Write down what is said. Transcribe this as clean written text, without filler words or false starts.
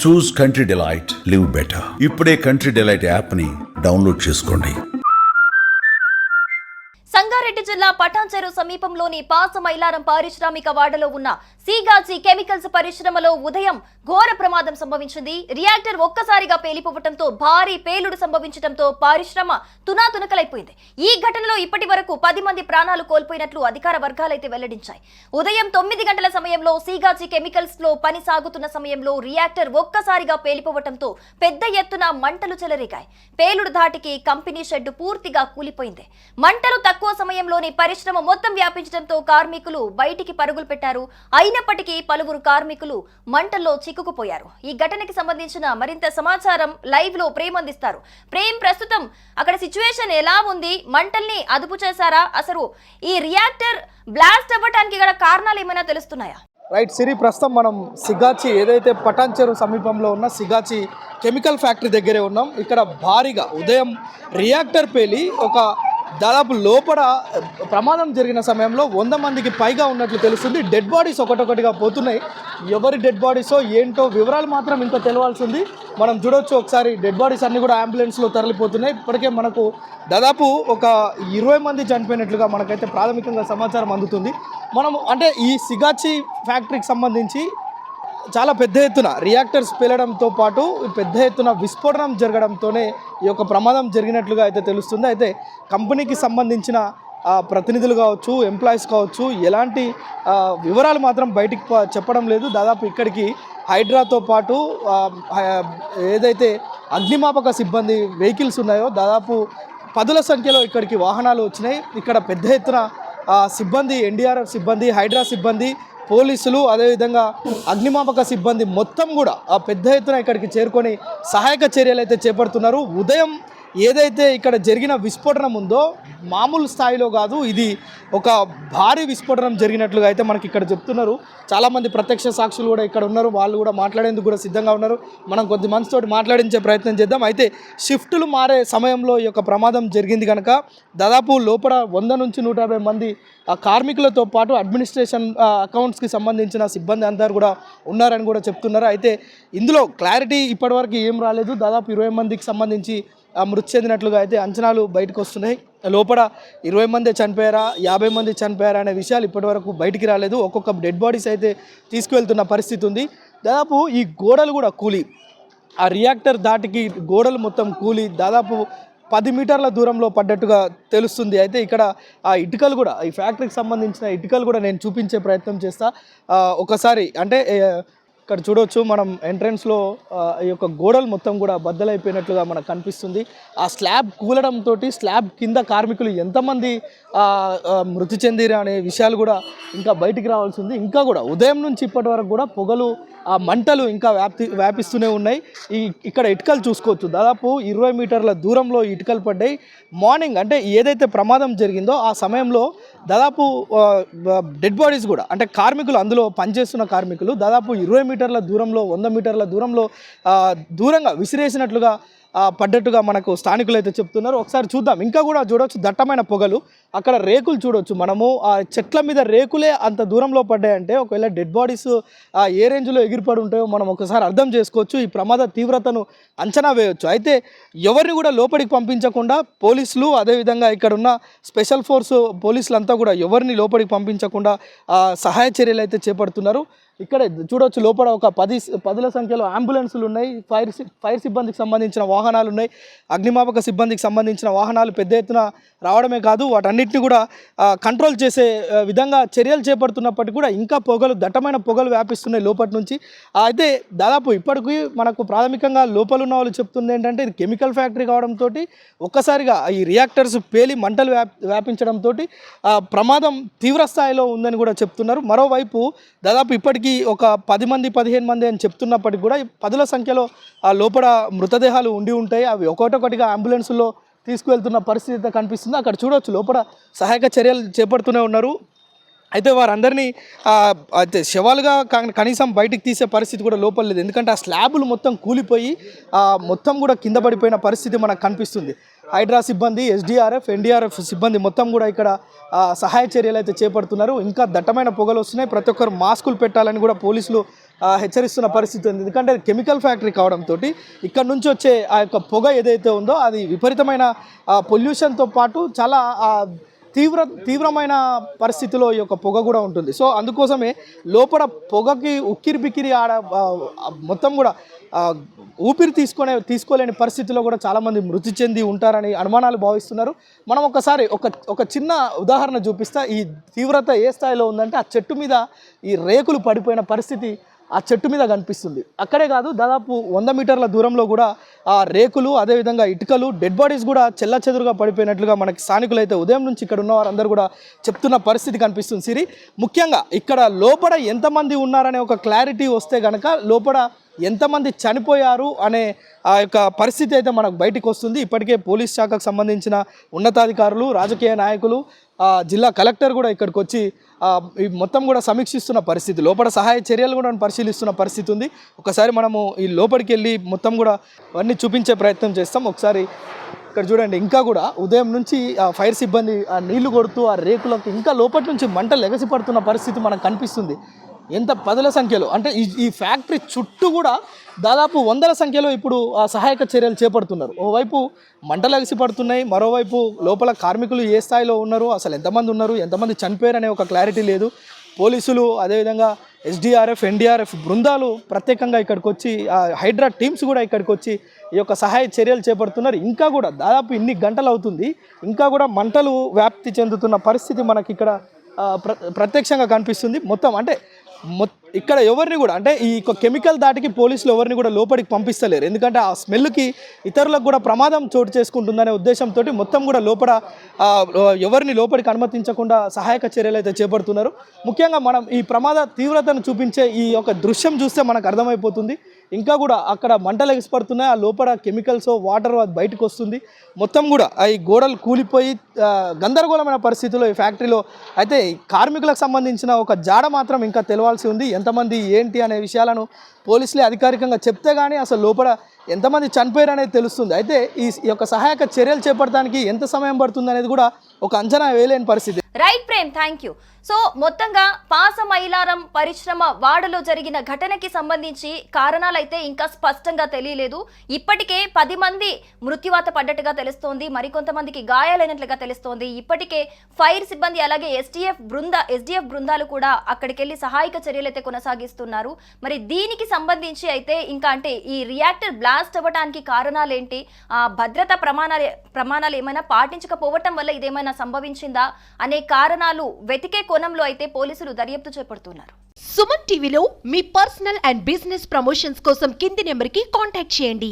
చూస్ country delight, live better. ఇప్పుడే country delight యాప్ని download చేసుకోండి. సంగారెడ్డి జిల్లా పటాన్చెరు సమీపంలోని పాసమైలారం పారిశ్రామిక వాడలో ఉన్న సీగాజీ కెమికల్స్ పరిశ్రమలో ఉదయం ఘోర ప్రమాదం సంభవించింది. రియాక్టర్ ఒక్కసారిగా పేలిపోవడంతో భారీ పేలుడు సంభవించడంతో పరిశ్రమ తునాతునకలైపోయింది. ఈ ఘటనలో ఇప్పటి వరకు 10 మంది ప్రాణాలు కోల్పోయినట్లు అధికార వర్గాలైతే వెల్లడించాయి. ఉదయం 9 గంటల సమయంలో సీగాజీ కెమికల్స్ లో పని సాగుతున్న సమయంలో రియాక్టర్ ఒక్కసారిగా పేలిపోవడంతో పెద్ద ఎత్తున మంటలు చెలరేగాయి. పేలుడు ధాటికి కంపెనీ షెడ్ పూర్తిగా కూలిపోయింది. మంటలు తక్కువ సమయంలోని పరిశ్రమ మొత్తం వ్యాపించడంతో కార్మికులు బయటికి పరుగులు పెట్టారు. అయినప్పటికీ పలువురు కార్మికులు మంటల్లో చిక్కుకుపోయారు. ఈ ఘటనకి సంబంధించిన మరింత సమాచారం లైవ్ లో ప్రేమ్ అందిస్తారు. ప్రేమ్, ప్రస్తుతం అక్కడ సిచ్యువేషన్ ఎలా ఉంది? మంటల్ని అదుపు చేశారా? అసలు ఈ రియాక్టర్ బ్లాస్ట్ అవ్వడానికి గల కారణాలు ఏమైనా తెలుస్తున్నాయా? రైట్ సిరి, ప్రస్తుతం మనం సిగాచి ఏదైతే పటాన్చెరు సమీపంలో ఉన్న సిగాచి కెమికల్ ఫ్యాక్టరీ దగ్గరే ఉన్నాం. ఇక్కడ భారీగా ఉదయం రియాక్టర్ పేలి ఒక దాదాపు లోపల ప్రమాదం జరిగిన సమయంలో 100 మందికి పైగా ఉన్నట్లు తెలుస్తుంది. డెడ్ బాడీస్ ఒకటొకటిగా పోతున్నాయి. ఎవరి డెడ్ బాడీసో ఏంటో వివరాలు మాత్రం ఇంకా తెలియాల్సి ఉంది. మనం చూడొచ్చు ఒకసారి డెడ్ బాడీస్ అన్నీ కూడా అంబులెన్స్లో తరలిపోతున్నాయి. ఇప్పటికే మనకు దాదాపు ఒక 20 మంది చనిపోయినట్లుగా మనకైతే ప్రాథమికంగా సమాచారం అందుతుంది. మనం అంటే ఈ సిగాచి ఫ్యాక్టరీకి సంబంధించి చాలా పెద్ద ఎత్తున రియాక్టర్స్ పేలడంతో పాటు పెద్ద ఎత్తున విస్ఫోటనం జరగడంతోనే ఈ యొక్క ప్రమాదం జరిగినట్లుగా అయితే తెలుస్తుంది. అయితే కంపెనీకి సంబంధించిన ప్రతినిధులు కావచ్చు, ఎంప్లాయీస్ కావచ్చు, ఎలాంటి వివరాలు మాత్రం బయటికి చెప్పడం లేదు. దాదాపు ఇక్కడికి హైడ్రాతో పాటు ఏదైతే అగ్నిమాపక సిబ్బంది వెహికల్స్ ఉన్నాయో దాదాపు 10ల సంఖ్యలో ఇక్కడికి వాహనాలు వచ్చినాయి. ఇక్కడ పెద్ద ఎత్తున సిబ్బంది, ఎన్డీఆర్ఎఫ్ సిబ్బంది, హైడ్రా సిబ్బంది, పోలీసులు, అదేవిధంగా అగ్నిమాపక సిబ్బంది మొత్తం కూడా పెద్ద ఎత్తున ఇక్కడికి చేరుకొని సహాయక చర్యలు అయితే చేపడుతున్నారు. ఉదయం ఏదైతే ఇక్కడ జరిగిన విస్ఫోటనం ఉందో మామూలు స్థాయిలో కాదు, ఇది ఒక భారీ విస్ఫోటనం జరిగినట్లుగా అయితే మనకి ఇక్కడ చెప్తున్నారు. చాలామంది ప్రత్యక్ష సాక్షులు కూడా ఇక్కడ ఉన్నారు. వాళ్ళు కూడా మాట్లాడేందుకు కూడా సిద్ధంగా ఉన్నారు. మనం కొద్ది మందితో మాట్లాడించే ప్రయత్నం చేద్దాం. అయితే షిఫ్టులు మారే సమయంలో ఈ యొక్క ప్రమాదం జరిగింది కనుక దాదాపు లోపల 100 నుంచి 150 మంది కార్మికులతో పాటు అడ్మినిస్ట్రేషన్ అకౌంట్స్కి సంబంధించిన సిబ్బంది అందరూ కూడా ఉన్నారని కూడా చెప్తున్నారు. అయితే ఇందులో క్లారిటీ ఇప్పటివరకు ఏం రాలేదు. దాదాపు 20 మందికి సంబంధించి మృతి చెందినట్లుగా అయితే అంచనాలు బయటకు వస్తున్నాయి. లోపల 20 మంది చనిపోయారా, 50 మంది చనిపోయారా అనే విషయాలు ఇప్పటివరకు బయటికి రాలేదు. ఒక్కొక్క డెడ్ బాడీస్ అయితే తీసుకువెళ్తున్న పరిస్థితి ఉంది. దాదాపు ఈ గోడలు కూడా కూలి, ఆ రియాక్టర్ దాటికి గోడలు మొత్తం కూలి దాదాపు 10 మీటర్ల దూరంలో పడ్డట్టుగా తెలుస్తుంది. అయితే ఇక్కడ ఆ ఇటుకలు కూడా, ఈ ఫ్యాక్టరీకి సంబంధించిన ఇటుకలు కూడా నేను చూపించే ప్రయత్నం చేస్తా. ఒకసారి అంటే ఇక్కడ చూడవచ్చు మనం ఎంట్రన్స్లో ఈ యొక్క గోడలు మొత్తం కూడా బద్దలైపోయినట్లుగా మనకు కనిపిస్తుంది. ఆ స్లాబ్ కూలడంతో స్లాబ్ కింద కార్మికులు ఎంతమంది మృతి చెందిరు అనే విషయాలు కూడా ఇంకా బయటికి రావాల్సి ఉంది. ఇంకా కూడా ఉదయం నుంచి ఇప్పటి వరకు కూడా పొగలు, ఆ మంటలు ఇంకా వ్యాపిస్తూనే ఉన్నాయి. ఇక్కడ ఇటుకలు చూసుకోవచ్చు. దాదాపు 20 మీటర్ల దూరంలో ఇటుకలు పడ్డాయి. మార్నింగ్ అంటే ఏదైతే ప్రమాదం జరిగిందో ఆ సమయంలో దాదాపు డెడ్ బాడీస్ కూడా, అంటే కార్మికులు, అందులో పనిచేస్తున్న కార్మికులు దాదాపు 20 మీటర్ల దూరంలో, 100 మీటర్ల దూరంగా విసిరేసినట్లుగా పడ్డట్టుగా మనకు స్థానికులు అయితే చెప్తున్నారు. ఒకసారి చూద్దాం. ఇంకా కూడా చూడవచ్చు దట్టమైన పొగలు. అక్కడ రేకులు చూడవచ్చు మనము. ఆ చెట్ల మీద రేకులే అంత దూరంలో పడ్డాయంటే ఒకవేళ డెడ్ బాడీస్ ఏ రేంజ్లో ఎగిరిపడి ఉంటాయో మనం ఒకసారి అర్థం చేసుకోవచ్చు. ఈ ప్రమాద తీవ్రతను అంచనా వేయవచ్చు. అయితే ఎవరిని కూడా లోపలికి పంపించకుండా పోలీసులు, అదేవిధంగా ఇక్కడ ఉన్న స్పెషల్ ఫోర్స్ పోలీసులంతా కూడా ఎవరిని లోపలికి పంపించకుండా సహాయ చర్యలు అయితే చేపడుతున్నారు. ఇక్కడ చూడవచ్చు లోపల ఒక 10ల సంఖ్యలో అంబులెన్సులు ఉన్నాయి. ఫైర్ సిబ్బందికి సంబంధించిన వాహనాలు ఉన్నాయి. అగ్నిమాపక సిబ్బందికి సంబంధించిన వాహనాలు పెద్ద ఎత్తున రావడమే కాదు, వాటన్నిటిని కూడా కంట్రోల్ చేసే విధంగా చర్యలు చేపడుతున్నప్పటికీ కూడా ఇంకా పొగలు, దట్టమైన పొగలు వ్యాపిస్తున్నాయి లోపటి నుంచి. అయితే దాదాపు ఇప్పటికీ మనకు ప్రాథమికంగా లోపల ఉన్న వాళ్ళు చెప్తుంది ఏంటంటే ఇది కెమికల్ ఫ్యాక్టరీ కావడంతో ఒక్కసారిగా ఈ రియాక్టర్స్ పేలి మంటలు వ్యాపించడంతో ప్రమాదం తీవ్ర స్థాయిలో ఉందని కూడా చెప్తున్నారు. మరోవైపు దాదాపు ఇప్పటికీ ఒక 10 మంది 15 మంది అని చెప్తున్నప్పటికీ కూడా 10ల సంఖ్యలో లోపల మృతదేహాలు ఉండి ఉంటాయి. అవి ఒకటొకటిగా అంబులెన్సుల్లో తీసుకువెళ్తున్న పరిస్థితి కనిపిస్తుంది. అక్కడ చూడవచ్చు లోపల సహాయక చర్యలు చేపడుతూనే ఉన్నారు. అయితే వారందరినీ అయితే శవాలుగా కనీసం బయటికి తీసే పరిస్థితి కూడా లోపల లేదు. ఎందుకంటే ఆ స్లాబులు మొత్తం కూలిపోయి మొత్తం కూడా కింద పడిపోయిన పరిస్థితి మనకు కనిపిస్తుంది. హైడ్రా సిబ్బంది, ఎస్డీఆర్ఎఫ్, ఎన్డీఆర్ఎఫ్ సిబ్బంది మొత్తం కూడా ఇక్కడ సహాయ చర్యలు అయితే చేపడుతున్నారు. ఇంకా దట్టమైన పొగలు వస్తున్నాయి. ప్రతి ఒక్కరు మాస్కులు పెట్టాలని కూడా పోలీసులు హెచ్చరిస్తున్న పరిస్థితి ఉంది. ఎందుకంటే కెమికల్ ఫ్యాక్టరీ కావడంతో ఇక్కడ నుంచి వచ్చే ఆ యొక్క పొగ ఏదైతే ఉందో అది విపరీతమైన పొల్యూషన్తో పాటు చాలా తీవ్రమైన పరిస్థితిలో ఈ యొక్క పొగ కూడా ఉంటుంది. సో అందుకోసమే లోపల పొగకి ఉక్కిరి బిక్కిరి మొత్తం కూడా ఊపిరి తీసుకోలేని పరిస్థితిలో కూడా చాలామంది మృతి చెంది ఉంటారని అనుమానాలు భావిస్తున్నారు. మనం ఒకసారి ఒక చిన్న ఉదాహరణ చూపిస్తా. ఈ తీవ్రత ఏ స్థాయిలో ఉందంటే ఆ చెట్టు మీద ఈ రేకులు పడిపోయిన పరిస్థితి ఆ చెట్టు మీద కనిపిస్తుంది. అక్కడే కాదు, దాదాపు 100 మీటర్ల దూరంలో కూడా ఆ రేకులు, అదేవిధంగా ఇటుకలు, డెడ్ బాడీస్ కూడా చెల్లాచెదురుగా పడిపోయినట్లుగా మనకి స్థానికులు అయితే ఉదయం నుంచి ఇక్కడ ఉన్న వారందరూ కూడా చెప్తున్న పరిస్థితి కనిపిస్తుంది. సిరి, ముఖ్యంగా ఇక్కడ లోపల ఎంతమంది ఉన్నారనే ఒక క్లారిటీ వస్తే కనుక లోపల ఎంతమంది చనిపోయారు అనే ఆ యొక్క పరిస్థితి అయితే మనకు బయటికి వస్తుంది. ఇప్పటికే పోలీస్ శాఖకు సంబంధించిన ఉన్నతాధికారులు, రాజకీయ నాయకులు, జిల్లా కలెక్టర్ కూడా ఇక్కడికి వచ్చి ఈ మొత్తం కూడా సమీక్షిస్తున్న పరిస్థితి, లోపల సహాయ చర్యలు కూడా పరిశీలిస్తున్న పరిస్థితి ఉంది. ఒకసారి మనము ఈ లోపలికి వెళ్ళి మొత్తం కూడా అవన్నీ చూపించే ప్రయత్నం చేస్తాం. ఒకసారి ఇక్కడ చూడండి, ఇంకా కూడా ఉదయం నుంచి ఫైర్ సిబ్బంది నీళ్లు కొడుతూ ఆ రేకులకు ఇంకా లోపటి నుంచి మంటలు ఎగసి పడుతున్న పరిస్థితి మనకు కనిపిస్తుంది. ఎంత పదుల సంఖ్యలో అంటే ఈ ఫ్యాక్టరీ చుట్టూ కూడా దాదాపు 100ల సంఖ్యలో ఇప్పుడు సహాయక చర్యలు చేపడుతున్నారు. ఓవైపు మంటలు ఎగసి పడుతున్నాయి, మరోవైపు లోపల కార్మికులు ఏ స్థాయిలో ఉన్నారు, అసలు ఎంతమంది ఉన్నారు, ఎంతమంది చనిపోయారు అనే ఒక క్లారిటీ లేదు. పోలీసులు, అదేవిధంగా ఎస్డీఆర్ఎఫ్, ఎన్డీఆర్ఎఫ్ బృందాలు ప్రత్యేకంగా ఇక్కడికి వచ్చి, హైడ్రా టీమ్స్ కూడా ఇక్కడికి వచ్చి ఈ యొక్క సహాయ చర్యలు చేపడుతున్నారు. ఇంకా కూడా దాదాపు ఇన్ని గంటలు అవుతుంది, ఇంకా కూడా మంటలు వ్యాప్తి చెందుతున్న పరిస్థితి మనకి ఇక్కడ ప్రత్యక్షంగా కనిపిస్తుంది. మొత్తం అంటే ఇక్కడ ఎవరిని కూడా అంటే ఈ కెమికల్ దాటికి పోలీసులు ఎవరిని కూడా లోపలికి పంపిస్తలేరు. ఎందుకంటే ఆ స్మెల్కి ఇతరులకు కూడా ప్రమాదం చోటు చేసుకుంటుందనే ఉద్దేశంతో మొత్తం కూడా లోపల ఎవరిని లోపలికి అనుమతించకుండా సహాయక చర్యలు అయితే చేపడుతున్నారు. ముఖ్యంగా మనం ఈ ప్రమాద తీవ్రతను చూపించే ఈ యొక్క దృశ్యం చూస్తే మనకు అర్థమైపోతుంది. ఇంకా కూడా అక్కడ మంటలు ఎగిసిపడుతున్నాయి, ఆ లోపల కెమికల్స్, వాటర్ బయటకు వస్తుంది. మొత్తం కూడా ఈ గోడలు కూలిపోయి గందరగోళమైన పరిస్థితుల్లో ఈ ఫ్యాక్టరీలో అయితే కార్మికులకు సంబంధించిన ఒక జాడ మాత్రం ఇంకా తెలవాల్సి ఉంది. ఎంతమంది ఏంటి అనే విషయాలను పోలీసులే అధికారికంగా చెప్తే కానీ అసలు లోపల ఎంతమంది చనిపోయారు అనేది తెలుస్తుంది. అయితే ఈ యొక్క సహాయక చర్యలు చేపట్టడానికి ఎంత సమయం పడుతుంది అనేది కూడా ఒక అంచనా వేయలేని పరిస్థితి. Right Prem, thank you. So మొత్తంగా పాసమైలారం పరిశ్రమ వాడలో జరిగిన ఘటనకి సంబంధించి కారణాలైతే ఇంకా స్పష్టంగా తెలియలేదు. ఇప్పటికే 10 మంది మృత్యువాత పడ్డట్టుగా తెలుస్తోంది, మరికొంతమందికి గాయాలైనట్లుగా తెలుస్తోంది. ఇప్పటికే ఫైర్ సిబ్బంది అలాగే ఎస్డిఎఫ్ బృందాలు కూడా అక్కడికి వెళ్ళి సహాయక చర్యలు అయితే కొనసాగిస్తున్నారు. మరి దీనికి సంబంధించి అయితే ఇంకా అంటే ఈ రియాక్టర్ బ్లాస్ట్ అవ్వడానికి కారణాలేంటి, భద్రతా ప్రమాణాలు ఏమైనా పాటించకపోవటం వల్ల ఇదేమైనా సంభవించిందా అనే కారణాలు వెతికే కోణంలో అయితే పోలీసులు దర్యాప్తు చేపడుతున్నారు. సుమన్ టీవీలో మీ పర్సనల్ అండ్ బిజినెస్ ప్రమోషన్స్ కోసం కింది నెంబర్కి కాంటాక్ట్ చేయండి.